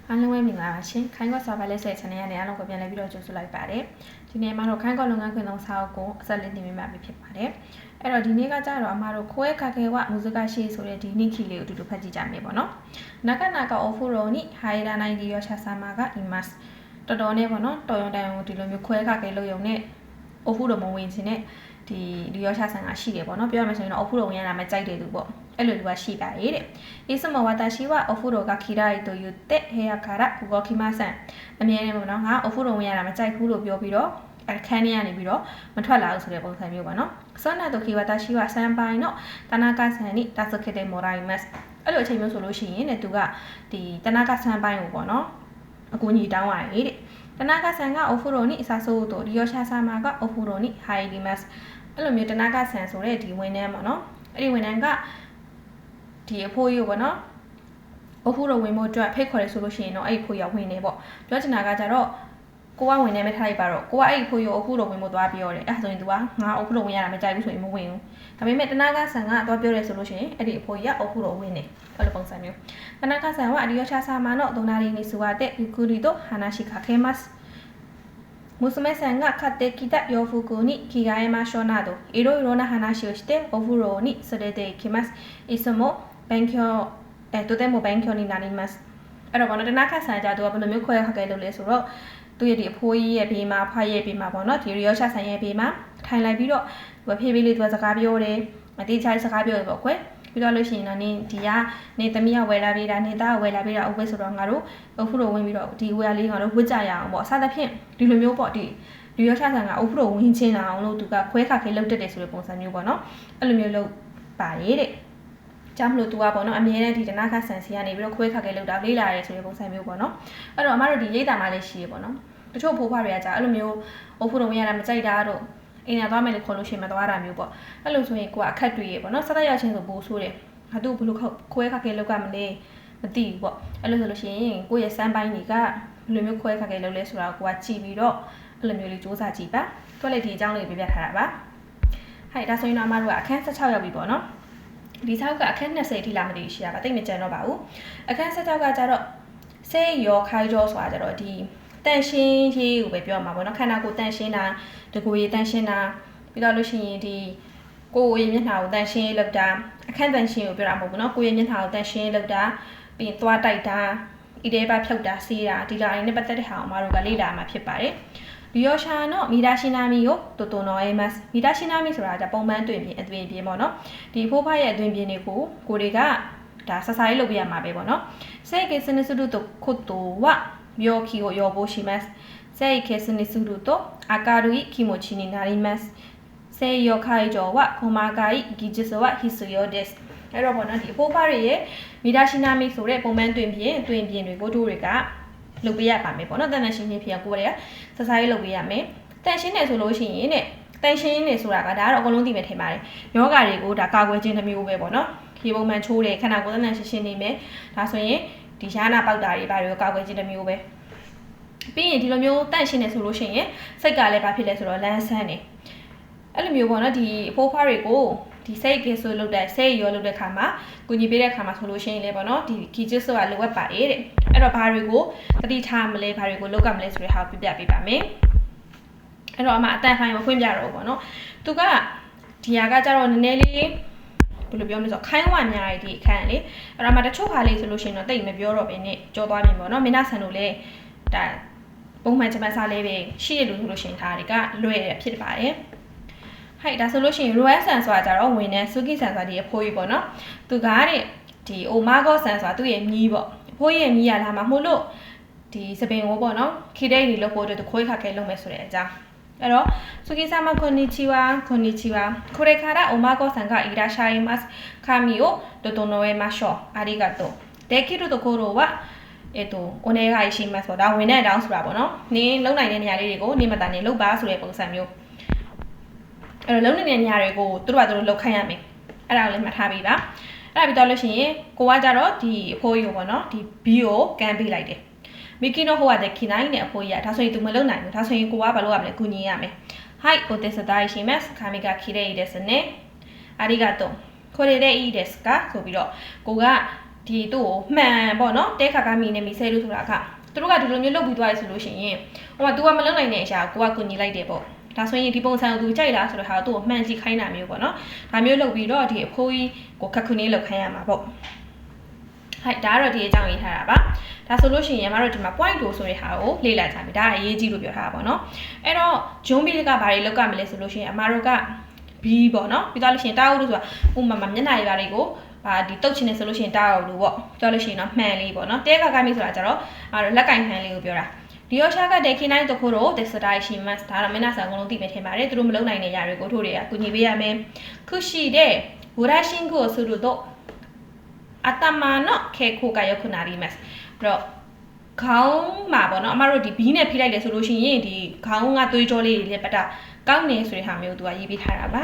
အားလုံးပဲမင်္ဂလာပါရှင်ခိုင်းကော့ server လက်ဆက် channel ကနေအားလုံးကိုပြန်လည်ပြီးတော့ကြိုဆိုလိုက်ပါတယ်ဒီနေ့မှာတော့ခိုင်းကော့လုပ်ငန်းခွင်သုံးစာအုပ်ကိုအဆက်လေးတင်ပြမှာဖြစ်ပါတယ်အဲ့တော့ဒီနေ့ကကြတော့အမတို့ခွဲခါခဲဝမူစကားရှိဆိုတဲ့ဒီနိခီလေးကိုအတူတူဖတ်ကြည့်ကြမယ်ပေါ့နော်နာကအော်ဖူရိုနီဟိုင်ရာနိုင်ဒီရောရှာဆာမာကအီမတ်တော်တော်နဲ့ပေါ့နော်တော်ရုံတိုင်ဒီလိုမျိုးခွဲခါခဲလုပ်ရုံနဲ့အော်ဖူရိုမဝင်ခြင်းနဲ့ဒီရောရှာဆန်ကရှိတယ်ပေါ့နော်ပြောရမယ်ဆိုရင်တော့အော်ဖူရိုဝင်ရတာမှကြိုက်တယ်သူပေါ့အဲ့လိုလူကရှိပါရဲ့တဲ့အစမဝတာရှိဝအော်ဖူရိုကခီရိုက်တိုယူတက်ဟေယာခါရဘူဂောခီမာဆန်အမြဲတမ်းပေါ့နော်ငါအော်ဖူရိုဝင်ရတာမှကြိုက်ဘူးလို့ပြောပြီးတော့အခန်းထဲကနေပြီးတော့မထွက်လာဘူးဆိုတဲ့ပုံစံမျိုးပေါ့နော်ဆောနာတိုခီဝတာရှိဝဆန်ပိုင်းတော့တနာကဆန်နိတာစခေတေမော်ရိုင်မတ်အဲ့လိုအချိန်မျိုးဆိုလို့ရှိရင်တဲ့သူကဒီတနာကဆန်ပိုင်းကိုပေါ့နော်အကူညီတောင်းရတယ်တဲ့တနာကဆန်ကအော်ဖူရိုနိအစားဆိုးတို့ဒီရောရှာဆာမာကအော်ဖူရိုနိဟိုင်ဒီမတ်အဲ့လိုမျိုးတနာကဆန်ဆိုတဲ့ဒီဝန်ထမ်းပေါ့နော်အဲ့ဒီဝန်ထမ်းကဒီအဖိုးကြီးပေါ့နော်အဖိုးတော်ဝင်ဖို့အတွက်ဖိတ်ခေါ်တယ်ဆိုလို့ရှိရင်တော့အဲ့ဒီဖိုးရောက်ဝင်နေပေါ့ပြောချင်တာကကြတော့ကိုကဝင်နေမဲ့ထားလိုက်ပါတော့ကိုကအဲ့ဒီဖိုးရောအဖိုးတော်ဝင်ဖို့သွားပြောတယ်အဲ့ဒါဆိုရင် तू ကငါအဖိုးတော်ဝင်ရတာမကြိုက်ဘူးဆိုရင်မဝင်ဘူးဒါပေမဲ့တနာကဆန်ကသွားပြောတယ်ဆိုလို့ရှိရင်အဲ့ဒီအဖိုးကြီးကအဖိုးတော်ဝင်နေအဲ့လိုပုံစံမျိုးတနာကဆန်ကအဒီယောချာဆာမာတော့ဒိုနာရီနီဆူဝတဲ့ယူကူရီတိုဟာနာရှိခါခဲမတ်娘さんが買ってきた洋服に着替えましょうなどいろいろな話をしてお風呂に連れて行きます。いつもとても勉強になります。အဲ့တော့ဘာလို့တနာခဆန်ကြတော့ဘယ်လိုမျိုးခွဲခါခဲ့လို့လဲဆိုတော့သူရဲ့ဒီအဖိုးကြီးရဲ့ဘေးမှာဖရဲ့ဘေးမှာပေါ့နော်ဒီရီယောရှာဆန်ရဲ့ဘေးမှာထိုင်လိုက်ပြီးတော့ဖြည်းဖြည်းလေးသူကစကားပြောတယ်အတေးချာစကားပြောတယ်ပေါ့ကွယ်ပြီးတော့လို့ရှိရင်တော့နင်းဒီကနေသမီးကဝယ်လာပေးတာနေသားကဝယ်လာပေးတာဥပ္ပဆိုတော့ငါတို့အဖုတော်ဝင်ပြီးတော့ဒီဝယ်လေးငါတို့ဝတ်ကြရအောင်ပေါ့အစားသဖြင့်ဒီလိုမျိုးပေါ့ဒီရောချဆန်ကအဖုတော်ဝင်ချင်းလာအောင်လို့သူကခွဲခါခဲလုပ်တတ်တယ်ဆိုတဲ့ပုံစံမျိုးပေါ့နော်အဲ့လိုမျိုးလုပ်ပါရဲ့တဲ့ကြောင့်မလို့သူကပေါ့နော်အမြဲတမ်းဒီတနာခဆန်စီကနေပြီးတော့ခွဲခါခဲလုပ်တာလေးလာရဲဆိုတဲ့ပုံစံမျိုးပေါ့နော်အဲ့တော့အမတို့ဒီရိတ်တာမှလည်းရှိရပေါ့နော်တချို့ဖိုးဖွားတွေကကြာအဲ့လိုမျိုးအဖုတော်ဝင်ရတာမကြိုက်တာတော့အိမ်သာသွားမယ်လို့ခေါ်လို့ရှိရင်မသွားတာမျိုးပေါ့အဲ့လိုဆိုရင်ကိုကအခက်တွေ့ရပေါ့နော်ဆက်သက်ရချင်းဆိုပိုးဆိုးတယ်ငါတို့ဘယ်လိုခွဲခါခဲလောက်ကမလဲမသိဘူးပေါ့အဲ့လိုဆိုလို့ရှိရင်ကိုယ့်ရဲ့စမ်းပိုင်းတွေကဘယ်လိုမျိုးခွဲခါခဲလောက်လဲဆိုတာကိုကကြည့်ပြီးတော့အဲ့လိုမျိုးလေးစူးစမ်းကြည့်ပါတွက်လိုက်ဒီအကြောင်းလေးပြပြထားတာပါဟဲ့ဒါဆိုရင်တော့အမတို့ကအခန်း16ရောက်ပြီပေါ့နော်ဒီဆောက်ကအခန်း20အထိလာမသိရှိရပါတိတ်မကြံတော့ပါဘူးအခန်း16ကကြတော့ဆေးရောခိုင်းကြောဆိုတာကြတော့ဒီတန်ရှင်းရေးကိုပဲပြောမှာပေါ့နော်ခန္ဓာကိုယ်တန်ရှင်းတာတကူရေးတန်ရှင်းတာပြီးတော့လို့ရှိရင်ဒီကိုယ်ရဲ့မျက်နှာကိုတန်ရှင်းလောက်တာအခန်းတန်ရှင်းကိုပြောတာမဟုတ်ဘူးเนาะကိုယ့်ရဲ့မျက်နှာကိုတန်ရှင်းလောက်တာပြီးရင်သွားတိုက်တာဣတေပါဖြုတ်တာဆေးတာဒီလိုအရင်နဲ့ပတ်သက်တဲ့ဟာကိုမတို့ကလေ့လာမှာဖြစ်ပါတယ်ဒီယောရှာနော်မီဒါရှိနာမီကိုတိုနိုအေမတ်မီဒါရှိနာမီဆိုတာကပုံမှန်တွင်ပြင်အသွင်ပြင်ပေါ့နော်ဒီဖိုးဖရဲ့အသွင်ပြင်တွေကိုတွေကဒါဆဆာရေးလုပ်ပြရမှာပဲပေါ့နော်စေကေစနစ်စုတုခုတ်တိုဝမျိုးခီကိုရောဖို့ရှိမတ်စေကေစနစ်စုတုအာကာရူခီမိုချီနီနာရီမတ်စေယောခိုင်ကျော်ဝခိုမာဂိုင်ဂီဂျစ်ဆိုဝဟီဆိုယောဒက်အဲ့တော့ပေါ့နော်ဒီအဖိုးဖတွေရဲ့မီဒါရှိနာမီဆိုတဲ့ပုံမှန်တွင်ပြင်တွေကိုတို့တွေကလုပ်ပေးရပါမယ်ပေါ့နော်တန်တန်ရှင်းရှင်းဖြစ်အောင်ကိုယ်တွေကစစားရေးလုပ်ပေးရမယ်တန်ရှင်းတယ်ဆိုလို့ရှိရင်တဲ့တန်ရှင်းနေဆိုတာကဒါကတော့အကုန်လုံးသိမယ်ထင်ပါတယ်ယောဂါတွေကိုဒါကာကွယ်ခြင်းတစ်မျိုးပဲပေါ့နော်ဒီပုံမှန်ချိုးတယ်ခန္ဓာကိုယ်တန်တန်ရှင်းရှင်းနေမယ်ဒါဆိုရင်ဒီရှားနာပေါက်တာတွေဘာတွေကိုကာကွယ်ခြင်းတစ်မျိုးပဲပြီးရင်ဒီလိုမျိုးတန်ရှင်းနေဆိုလို့ရှိရင်စိတ်ကလည်းဘာဖြစ်လဲဆိုတော့လန်းဆန်းနေအဲ့လိုမျိုးပေါ့နော်ဒီအဖိုးဖွားတွေကိုဒီစိတ်ကဆိုလုပ်တဲ့စိတ်ရောလုပ်တဲ့ခါမှာကိုကြီးပေးတဲ့ခါမှာဆိုလို့ရှိရင်လေပေါ့နော်ဒီဂီဂျစ်ဆိုတာလိုအပ်ပါရဲ့တဲ့အဲ့တော့ဘာတွေကိုတတိထားမလဲဘာတွေကိုလောက်ကမလဲဆိုတဲ့ဟာကိုပြပြပေးပါမယ်အဲ့တော့အမအတန်ဖိုင်မဖွင့်ပြတော့ပေါ့နော်သူကဒီဟာကကြတော့နည်းနည်းလေးဘယ်လိုပြောမလဲဆိုခိုင်းဝများရည်ဒီအခန်းလေအဲ့တော့အမတချို့ခါလေးဆိုလို့ရှိရင်တော့တိတ်မပြောတော့ဘဲနဲ့ကြောသွားပြီပေါ့နော်မင်းသားဆန်တို့လည်းဒါပုံမှန်ဂျပန်စာလေးပဲရှိရလို့ဆိုလို့ရှိရင်ဒါတွေကလွယ်ရဖြစ်ပါတယ်ဟဲ့ဒါဆိုလို့ရှိရင် Royal Sun ဆိုတာကြတော့ဝင်နေ Suki Sun ဆိုတာဒီအဖိုးကြီးပေါ့နော်သူကတဲ့ဒီ Omago Sun ဆိုတာသူ့ရဲ့မြီးပေါ့အဖိုးကြီးရဲ့မြီးရလာမှာမို့လို့ဒီစပင်ကိုပေါ့နော်ခိတဲ့နေလို့ပို့တဲ့ခွေးခါခဲလုပ်မယ်ဆိုတဲ့အကြောင်းအဲ့တော့ Suki Sama konnichiwaこれからOmago Sun がいらっしゃいます髪を整えましょうありがとうできるところはお願いしますပေါ့ဒါဝင်တဲ့အတောင်းဆိုတာပေါ့နော်နင်းလုံနိုင်တဲ့နေရာလေးတွေကိုနေမတန်နေလုပ်ပါဆိုတဲ့ပုံစံမျိုးအဲ့တော့လုံးနေတဲ့နေရာတွေကိုသူတို့ကသူတို့လောက်ခိုင်းရမယ်အဲ့ဒါကိုလည်းမှတ်ထားပေးပါအဲ့ဒါပြီးတော့လို့ရှိရင်ကိုကကြတော့ဒီအဖိုးကြီးကိုပေါ့နော်ဒီ B ကိုကန်ပေးလိုက်တယ်မီကီနိုဟိုကတည်းကနိုင်တဲ့အဖိုးကြီးကဒါဆိုရင်သူမလုံနိုင်ဘူးဒါဆိုရင်ကိုကဘာလုပ်ရမလဲကူညီရမယ်はいお手伝いします髪が綺麗ですねありがとうこれでいいですかဆိုပြီးတော့ကိုက ဒီတို့မှန်ပေါ့နော်တဲခါကမီနဲ့မီဆဲလို့ဆိုတာကသူတို့ကဒီလိုမျိုးလုပ်ပြီးသွားရဆိုလို့ရှိရင်ဟိုက तू ကမလုပ်နိုင်တဲ့အရာကိုကိုကကူညီလိုက်တယ်ပေါ့ဒါဆိုရင်ဒီပုံစံကို तू ကြိုက်လားဆိုတော့ဟာသူ့ကိုမှန်ကြည့်ခိုင်းတာမျိုးပေါ့နော်ဒါမျိုးလုပ်ပြီးတော့ဒီအဖိုးကြီးကိုခက်ခွနေလောက်ခိုင်းရမှာပေါ့ဟဲ့ဒါကတော့ဒီအကြောင်းရေးထားတာပါဒါဆိုလို့ရှိရင်မတို့ဒီမှာ point 2ဆိုတဲ့ဟာကိုလေ့လာကြပြီဒါကအရေးကြီးလို့ပြောထားတာပေါ့နော်အဲ့တော့ဂျွန်ဘီကဘာတွေလောက်ကမလဲဆိုလို့ရှိရင်အမတို့က B ပေါ့နော်ပြီးတော့လို့ရှိရင်တာအုပ်လို့ဆိုတာဥမာမှာမျက်နှာရည်တွေကိုဒီတုတ်ချင်နေဆိုလို့ရှိရင်တာအုပ်လို့ပေါ့ပြောလို့ရှိရင်တော့မှန်လေးပေါ့နော်တဲကကိုင်းပြီဆိုတာကြတော့လက်ကင်မှန်လေးကိုပြောတာဒီရောရှာကတဲ့ခိနိုင်တခုတော့ destination must ဒါတော့မင်းနာဆန်အကုန်လုံးသိမယ်ထင်ပါတယ်သူတို့မလုံနိုင်တဲ့ຢာတွေကိုထို့တွေကကူညီပေးရမယ်ခုရှိတဲ့ဝရရှင်ကိုဆိုလို့အတမနောခေခိုကယခုနာရီမတ်အဲ့တော့ခေါင်းမှာပေါ့နော်အမတို့ဒီဘီးနဲ့ဖိလိုက်တယ်ဆိုလို့ရှိရင်ဒီခေါင်းကသွေးကြောလေးတွေလည်းပတာကောင်းနေဆိုတဲ့ဟာမျိုးသူကရေးပေးထားတာပါ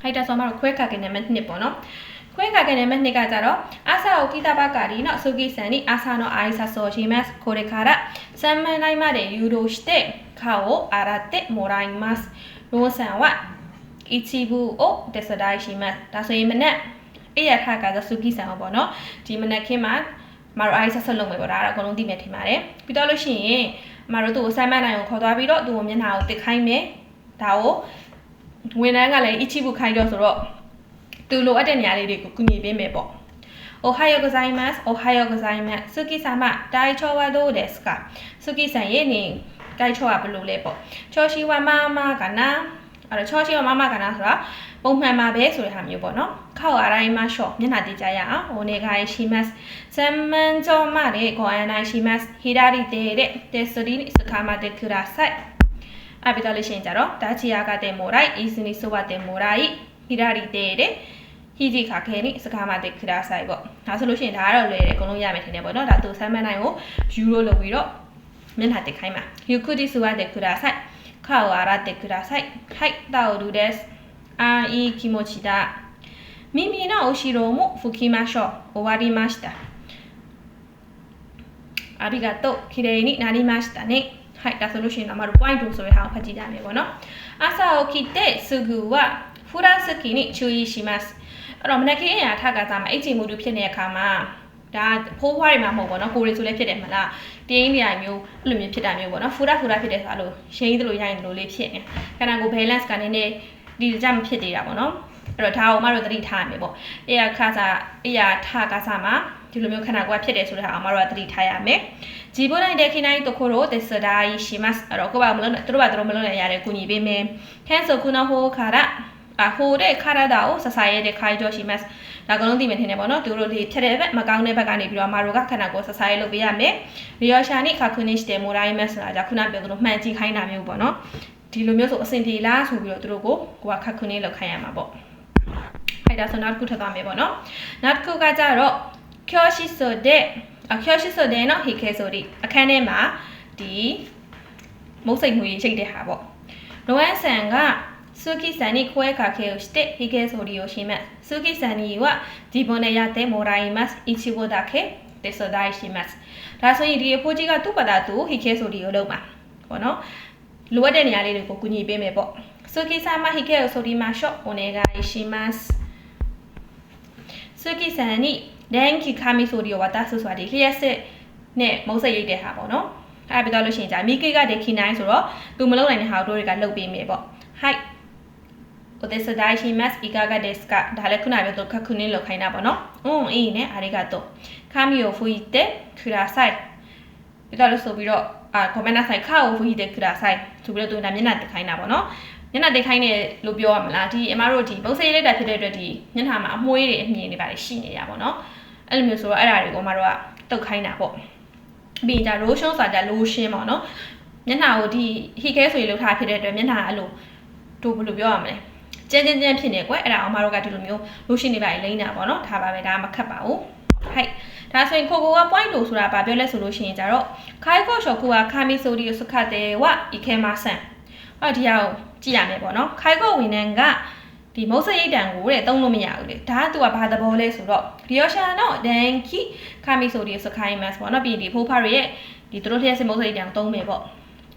ခိုက်တာဆိုအမတို့ခွဲခါကနေမဲ့နှစ်ပေါ့နော်ခွဲခါကနေမဲ့နှစ်ကကြတော့အာဆာအိုကီတာဘကာဒီနော်ဆူကီဆန်နီအာဆာနောအိုင်ဆာဆိုရှိမတ်ခိုရခါရဆမ်မန်နိုင်မတဲ့ယူရိုရှတဲ့ခါကိုအာရတဲ့မိုရိုင်းမတ်ရိုဆန်ဝတ်အီချီဘူအိုတက်စဒိုင်ရှိမတ်ဒါဆိုရင်မနဲ့အဲ့ရထားကကြဆူကီဆန်ပေါ့နော်ဒီမနဲ့ခင်းမှာမတို့အိုင်ဆက်လုံးမယ်ပေါ့ဒါကတော့အကုန်လုံးသိမယ်ထင်ပါတယ်ပြီးတော့လို့ရှိရင်မတို့သူ့ကိုဆမ်မန်နိုင်ကိုခေါ်သွားပြီးတော့သူ့ကိုမျက်နှာကိုတစ်ခိုင်းမယ်ဒါကိုဝန်ထမ်းကလည်းအီချီဘူခိုင်းတော့ဆိုတော့သူလိုအပ်တဲ့နေရာလေးတွေကိုကူညီပေးမယ်ပေါ့おはようございますおはようございますสุกิ様体調はどうですかสุกิさんရဲ့နေ体調ကဘယ်လိုလဲပေါ့ချောရှိဝမမကနာအဲ့တော့ချောရှိဝမမကနာဆိုတာပုံမှန်ပါပဲဆိုတဲ့ဟာမျိုးပေါ့နော်ခောက်အတိုင်းမှာရှော့မျက်နှာတည်ကြရအောင်ဟိုနေခိုင်းရှိမတ်ဇမန်ကျော်မတဲ့ကိုအန်နိုင်ရှိမတ်ဟီဒါရီတဲ့တက်စရီစခါမတဲ့ခရာဆိုင်အပိတလေးရှင်းကြတော့ဒါချီယာကတဲ့မိုရိုက်အီစနီဆိုဝတ်တဲ့မိုရိုက်ဟီဒါရီတဲ့ဟီဂျီခါခဲနိစကားမတဲ့ခရာဆိုင်ပေါ့ဒါဆိုလို့ရှိရင်ဒါကတော့လွယ်တယ်အကုန်လုံးရမယ်ထင်တယ်ပေါ့နော်ဒါသူဆမ်းမန်နိုင်ကိုယူရိုလုပ်ပြီးတော့မျက်နှာတက်ခိုင်းမှာယူကူဒီဆိုရတဲ့ခရာဆိုင်ခါဝါရတဲ့ခရာဆိုင်ဟိုက်တောက်ဒူဒက်အာအီကီမိုချီတာမိမိの後ろも拭きましょう終わりましたありがとうきれいになりましたねはいဒါဆိုလို့ရှိရင်တော့မတို့ point 2ဆိုတဲ့ဟာကိုဖတ်ကြည့်ကြမယ်ပေါ့နော်朝起きてすぐはフランス記に注意しますအဲ့တော့မနက်ခင်းအရာထကစားမှာအိတ်ချီမှုတူဖြစ်နေတဲ့အခါမှာဒါဖိုးဖွားတွေမှာမဟုတ်ပေါ့နော်ကိုရီဆိုလည်းဖြစ်တယ်မလားတင်းင်းနေရာမျိုးအဲ့လိုမျိုးဖြစ်တာမျိုးပေါ့နော်ဖူရာဖြစ်တဲ့ဆိုလို့ရှိန်သလိုရိုင်းသလိုလေးဖြစ်နေခန္ဓာကိုယ် balance ကနည်းနည်းဒီကြမဖြစ်သေးတာပေါ့နော်အဲ့တော့ဒါအောင်မတို့သတိထားရမယ်ပေါ့အရာခါစားအရာထကစားမှာဒီလိုမျိုးခန္ဓာကိုယ်ဖြစ်တယ်ဆိုတဲ့ဟာအောင်မတို့ကသတိထားရမယ်ဂျီဘိုနိုင်တဲ့ခိနိုင်တခိုရိုတက်စဒိုင်ရှိမတ်အဲ့တော့ကိုဘာမလို့သူတို့မလို့လည်းရတယ်ကိုညီပေးမယ်ခဲဆိုခုနဟိုခါရဟိုတဲ့ခါရတာကိုဆဆာရဲတဲ့ခိုင်ကျော်ရှိမတ်ဒါကလုံးသိမယ်ထင်တယ်ပေါ့နော်သူတို့လေးဖြတ်တဲ့ဘက်မကောင်းတဲ့ဘက်ကနေပြီးတော့အမတို့ကခန္ဓာကိုယ်ဆဆာရဲလုပ်ပေးရမယ်ရီယောရှာနိခါခုနစ်တဲ့မိုရိုင်းမတ်ဆိုတာじゃခုနပြောသလိုမှန်ကြည့်ခိုင်းတာမျိုးပေါ့နော်ဒီလိုမျိုးဆိုအဆင်ပြေလားဆိုပြီးတော့သူတို့ကိုခါခုနစ်လောက်ခိုင်းရမှာပေါ့အဲ့ဒါဆိုနောက်တစ်ခုထပ်သွားမယ်ပေါ့နော်နောက်တစ်ခုကကြတော့教室で教室でのဟိခဲဆိုဒီအခန်းထဲမှာဒီမုတ်စိတ်ငွေရိတ်တဲ့ဟာပေါ့ロエンさんがスーキさんに声かけをしてヒゲ剃りをします。スーキさんには自分でやってもらいます。一部だけ手伝いします。ဒါဆိုရင်ဒီအဖိုးကြီးကသူ့ဘာသာသူဟိခဲဆိုဒီကိုလုပ်မှာပေါ့နော်လိုအပ်တဲ့နေရာလေးတွေကိုကူညီပေးမယ်ပေါ့スーキさんはヒゲを剃りましょうお願いしますスーキさんに電気紙剃りを渡すဆိုတာဒီလျှက်စစ်နဲ့မုတ်စိတ်ရိတ်တဲ့ဟာပေါ့နော်အဲ့ပြီးတော့လို့ရှိရင်じゃမိကေကဒေခိနိုင်ဆိုတော့သူမလုပ်နိုင်တဲ့ဟာတို့တွေကလုပ်ပေးမယ်ပေါ့はいお手伝いしますいかがですかဒါလည်းခုနပြောတော့ခက်ခုနင်းလောက်ခိုင်းတာပေါ့နော်いいねありがとう髪を拭いてくださいပြီးတော့လို့ဆိုပြီးတော့ごめんなさい顔を拭いてくださいဆိုပြီးတော့သူကမျက်နှာတက်ခိုင်းတာပေါ့နော်မျက်နှာတက်ခိုင်းတယ်လို့ပြောရမလားဒီအမတို့ဒီပုံစံလေးတက်ဖြစ်တဲ့အတွက်ဒီမျက်နှာမှာအမွှေးတွေအမြင်တွေပါရှိနေရပါပေါ့နော်အဲ့လိုမျိုးဆိုတော့အဲ့ဒါတွေကိုအမတို့ကတုတ်ခိုင်းတာပေါ့ပြီးကြရိုးရှုံးဆိုတာကြလိုရှင်းပေါ့နော်မျက်နှာကိုဒီဟိခဲဆိုရင်လှုပ်ထားဖြစ်တဲ့အတွက်မျက်နှာအဲ့လိုတို့ဘယ်လိုပြောရမလဲကျန်းဖြစ်နေကွယ်အဲ့ဒါအောင်မတို့ကဒီလိုမျိုးလို့ရှိနေပါလိမ့်တာပေါ့နော်ဒါပါပဲဒါမခတ်ပါဘူးဟိုက်ဒါဆိုရင်ကိုက point 2ဆိုတာဘာပြောလဲဆိုလို့ရှိရင်ကြတော့ခိုင်ကော့ရှော့ကူကခါမီဆိုဒီစခတ်တယ်ဝဤခဲမဆန်အဲ့ဒီဟာကိုကြည့်ရမယ်ပေါ့နော်ခိုင်ကော့ဝင်နန်ကဒီမုတ်စရိတ်တံကိုတဲ့သုံးလို့မရဘူးလေဒါကသူကဘာသဘောလဲဆိုတော့ဒီယောရှာနော်ဒန်ကီခါမီဆိုဒီစခိုင်းမတ်ပေါ့နော်ပြီးဒီဖိုးဖားရဲ့ဒီသူတို့ထည့်စမုတ်စရိတ်တံသုံးမယ်ပေါ့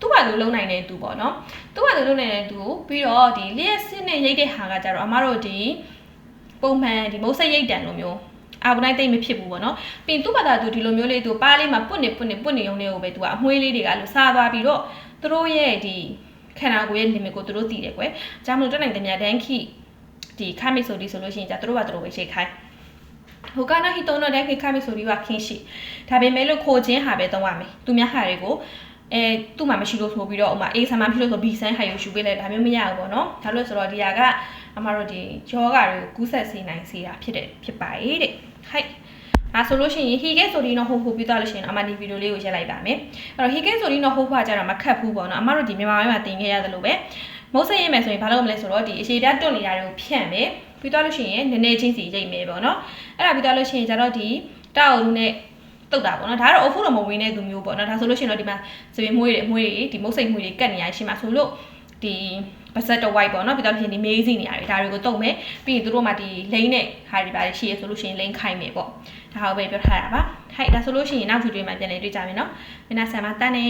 သူ့ဘာလို့လုံနိုင်တဲ့သူပေါ့နော်သူ့ဘာလို့လုံနိုင်တဲ့သူပြီးတော့ဒီလျှက်စစ်နဲ့ရိတ်တဲ့ဟာကကြတော့အမတို့ဒီပုံမှန်ဒီမုတ်ဆက်ရိတ်တံလိုမျိုး အာဘူးနိုင်တိတ်မဖြစ်ဘူးပေါ့နော်ပြီးသူ့ဘာသာသူဒီလိုမျိုးလေးသူပါးလေးမှာပွတ်နေရုံလေးကိုပဲသူကအမွှေးလေးတွေကလို့စားသွားပြီးတော့သူတို့ရဲ့ဒီခန္ဓာကိုယ်ရဲ့ limit ကိုသူတို့သိတယ်ကွယ်။ဒါမှမဟုတ်တက်နိုင်တဲ့များတန်းခိဒီခမိဆိုဒီဆိုလို့ရှိရင်じゃသူတို့ပဲရှိခိုင်းဟိုကနာဟီတုံးတော့တန်းခိခမိဆိုဒီကခင်းရှိဒါပေမဲ့လို့ခိုချင်းဟာပဲသုံးရမယ်။သူများဟာတွေကိုသူ့မှာမရှိလို့ဆိုပြီးတော့ဥမာ A ဆာမဖြစ်လို့ဆို B ဆန်းဟာယူရှူပေးလိုက်ဒါမျိုးမရဘူးပေါ့နော်။ဒါလို့ဆိုတော့ဒီဟာကအမတို့ဒီယောဂတွေကိုကူးဆက်စေနိုင်စေတာဖြစ်ပါရဲ့တဲ့။ဟိုက်ဆိုလို့ရှိရင် hige ဆိုဒီတော့ဟိုပြီးသွားလို့ရှိရင်အမဒီဗီဒီယိုလေးကိုရက်လိုက်ပါမယ်အဲ့တော့ hige ဆိုဒီတော့ဟိုကကြတော့မခတ်ဘူးပေါ့နော်အမတို့ဒီမြန်မာပိုင်းမှာတင်ခဲ့ရတယ်လို့ပဲမုတ်ဆက်ရမယ်ဆိုရင်ဘာလုပ်မလဲဆိုတော့ဒီအရှိပြတွတ်နေတာတွေကိုဖြန့်မယ်ပြီးသွားလို့ရှိရင်နည်းနည်းချင်းစီရိတ်မယ်ပေါ့နော်အဲ့ဒါပြီးသွားလို့ရှိရင်ကြတော့ဒီတောက်နဲ့တုတ်တာပေါ့နော်ဒါကတော့အဖို့တော့မဝင်းတဲ့သူမျိုးပေါ့နော်ဒါဆိုလို့ရှိရင်တော့ဒီမှာစပင်မွေးတွေဒီမုတ်စိတ်မွေးတွေကတ်နေရရှိမှာဆိုလို့ဒီပါစက်တော့ white ပေါ့နော်ပြီးတော့ဖြစ်နေမေးစီနေရတယ်ဒါတွေကိုတုံမယ်ပြီးရင်တို့မှဒီလိမ့်နဲ့ဟာတွေပါရှိရဆိုလို့ရှိရင်လိမ့်ခိုင်းမယ်ပေါ့ဒါဟုတ်ပဲပြောထားတာပါဟဲ့ဒါဆိုလို့ရှိရင်နောက်ဗီဒီယိုမှာပြန်လည်တွေ့ကြမယ်နော်မင်းနာဆန်မတန်းနေ